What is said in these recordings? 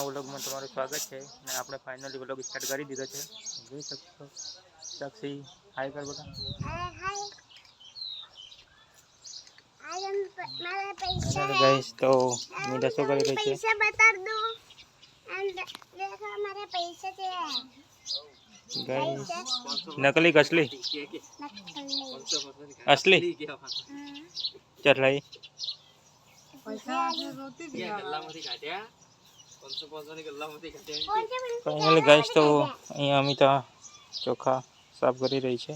વ્લોગમાં તમારું સ્વાગત છે અને આપણે ફાઇનલી વ્લોગ સ્ટાર્ટ કરી દીધો છે. જોઈ શકશો સાક્ષી હાય કર બેટા. ફાઇનલી ગાઈસ તો મીઠા શું કરી રહી છે? પૈસા બતા દો એન્ડ દેખો हमारे पैसे છે ગાઈસ. નકલી કે असली? असली चल रही पैसा रोती दिया गल्लाમાંથી કાઢ્યા 550 ની ગલ્લામાંથી કાઢ્યા. ફાઇનલી ગાઈસ તો અહીંયા અમિતા ચોખા સાફ કરી રહી છે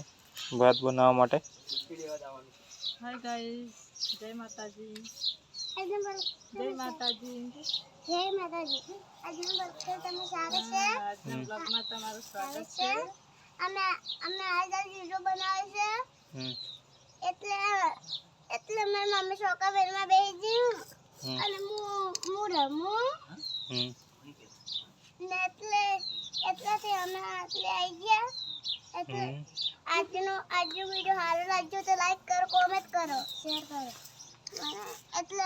ભાત બનાવવા માટે. હાય ગાઈસ, જય માતાજી. જય માતાજી. જય માતાજી. આજનો બર્થડે તમે સારું છે? આજના બ્લોગમાં તમારું સ્વાગત છે. અમે આજ વિડિયો બનાવે છે એટલે મારી મમ્મી ચોખા વેરમાં બેસી અને હું રમું ને એટલે અમે આટલે આવી ગયા. એટલે આજનો વિડિયો સારો લાગ્યો તો લાઈક કરો, કોમેન્ટ કરો, શેર કરો. એટલે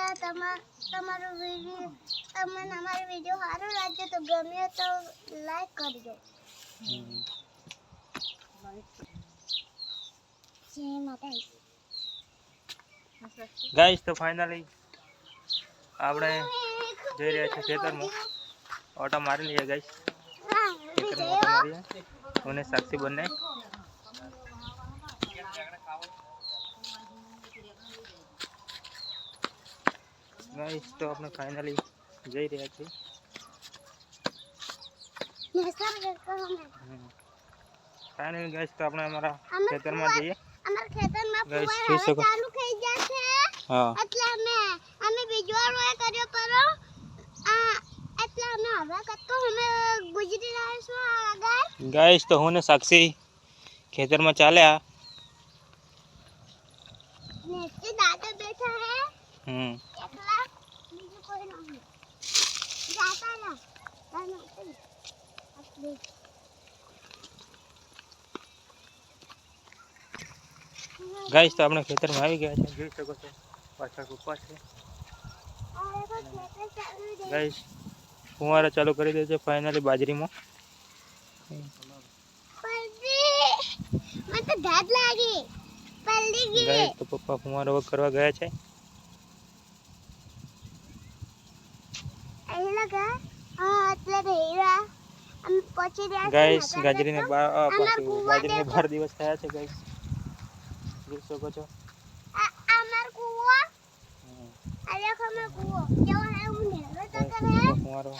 તમારો વિડિયો તમને અમારો વિડિયો સારો લાગ્યો તો ગમ્યો તો લાઈક કરજો. જય માતાજી. ગાઈસ તો ફાઇનલી આપણે જઈ રહ્યા છીએ ખેતરમાં. ઓટો મારી લઈએ ગાઈસ. ખેતરમાં ઓટો મારીએ અને સાક્ષી બંને ગાઈસ તો આપણે ફાઇનલી જઈ રહ્યા છીએ. ફાઇનલી ગાઈસ તો આપણે અમારા ખેતરમાં જઈએ. અમારા ખેતરમાં ફુવારા ચાલુ થઈ ગયા છે. હા એટલે અમે બીજવાળો કર્યો કરો એટલે અમે હવે કતો અમે ગુજરી રહ્યા છો આગળ. ગાઈસ તો હું ને સાક્ષી ખેતરમાં ચાલ્યા ને દાદા બેઠા હે. એકલા બીજું કોઈ નહીં જાતા ના ગાઈસ તો આપણે ખેતરમાં આવી ગયા છે. જોઈ શકો છો પાછળ કુપા છે ગાઈસ. ફુવારા ચાલુ કરી દે છે ફાઇનલી બાજરીમાં. મને તો ધાડ લાગી પલ્લી ગઈ. ગાઈસ તો પપ્પા ફુવારો કરવા ગયા છે. અહીં લગા એટલે ભેરા અમે પહોંચી રહ્યા છે ગાઈસ. બાજરીને 12 દિવસ થયા છે ગાઈસ. જોઈ શકો છો અમાર કૂવો. અરે ખમે કૂવો કેવો હે હું નેરો તો કરે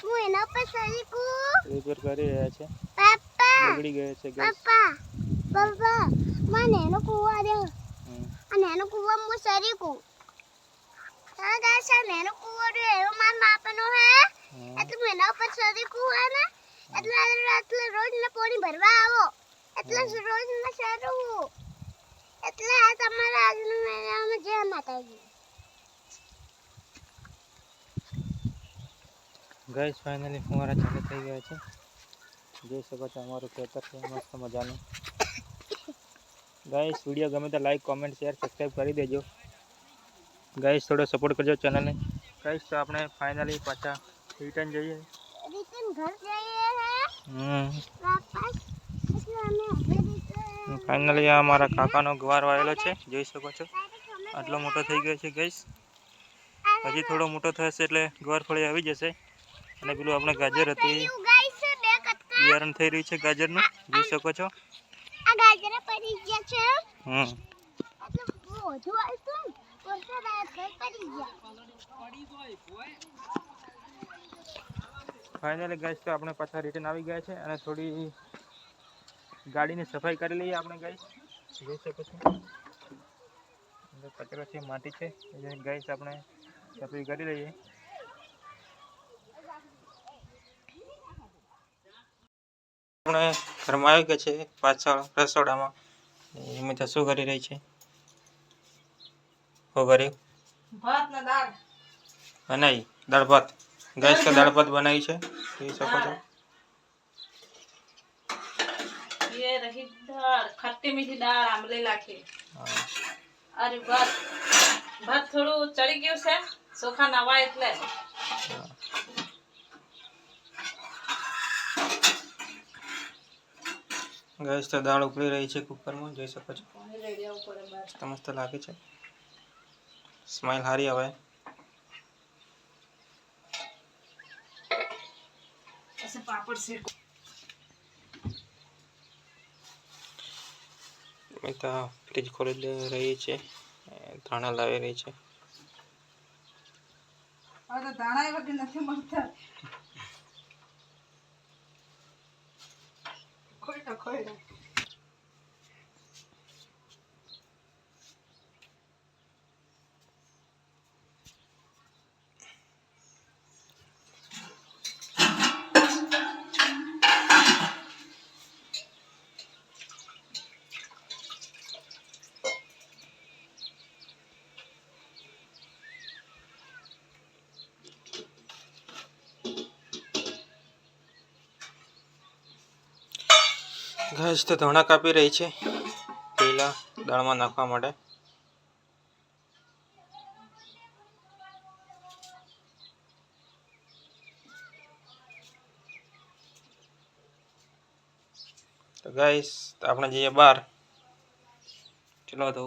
હું એના પર સરીકુ રિપેર કરી રહ્યા છે. પપ્પા બગડી ગયો છે ગાઈસ. પપ્પા મને એનો કૂવો દે અને એનો કૂવો હું સરીકુ. હા ગાઈસ આ એનો કૂવો દે એવો માર માપનો હે એટલે હું એના પર સરીકુ હે ને એટલે રોજ ને પાણી ભરવા આવો એટલે રોજ ને સરું એટલે આ તમારા આજનો મેળામાં જય માતાજી. ગાઈસ ફાઇનલી ફુવારા ચાલુ થઈ ગયા છે. જોઈ શકો છો અમારું ખેતર છે મસ્ત મજાનું. ગાઈસ વિડીયો ગમે તો લાઈક, કોમેન્ટ, શેર, સબસ્ક્રાઇબ કરી દેજો ગાઈસ. થોડો સપોર્ટ કરજો ચેનલને ગાઈસ. તો આપણે ફાઇનલી પાછા રિટર્ન જઈએ. રિટર્ન ઘર જઈએ વાપસ એટલે અમે ફાઇનલી આ અમારા કાકાનો ગવાર વાવેલો છે. જોઈ શકો છો આટલો મોટો થઈ ગયો છે ગાઈસ. હજી થોડો મોટો થશે એટલે ગવાર ફળી આવી જશે. અને પેલું આપણે ગાજર હતી બિયારણ થઈ રહ્યું છે ગાજરનું. જોઈ શકો છો આ ગાજર પડી ગયા છે. એટલે વધુ આવતું વરસાદ પડી ગયા. ફાઇનલી ગાઈસ તો આપણે પાછા રિટર્ન આવી ગયા છે અને થોડી ગાડીની સફાઈ કરી લઈએ આપણે ગાઈસ. જોઈ શકો છો અંદર કચરો છે, માટી છે એટલે ગાઈસ આપણે સફાઈ કરી લઈએ. આપણે ઘરમાં આવી ગયા છે પાછળ રસોડામાં. એમાં તો શું કરી રહી છે? શું કર્યું? ભાત ને દાળ બનાવી. દાળ ભાત ગાઈસ તો દાળ ભાત બનાવી છે. જોઈ શકો છો ये रही दाल खट्टी मीठी दाल आमलेला की. अरे भात થોડું ચડી ગયું છે ચોખા નવા એટલે ગાઈસ તો દાળ ઉકળી રહી છે કુકરમાં, જોઈ શકો છો. પાણી લઈ લેવું પડે બહાર. મસ્ત મસ્ત લાગે છે, સ્માઈલ સારી આવે. પછી પાપડ શેકો. મેં તો ફ્રીજ ખોલી રહી છે, ધાણા લાવી રહી છે. હવે તો ધાણા એ વગર નથી મળતા. ખોઈ ગાઈસ તો ધાણા કાપી રહી છે પેલા દાળમાં નાખવા માટે. તો ગાઈસ આપણે જઈએ બહાર. ચલો તો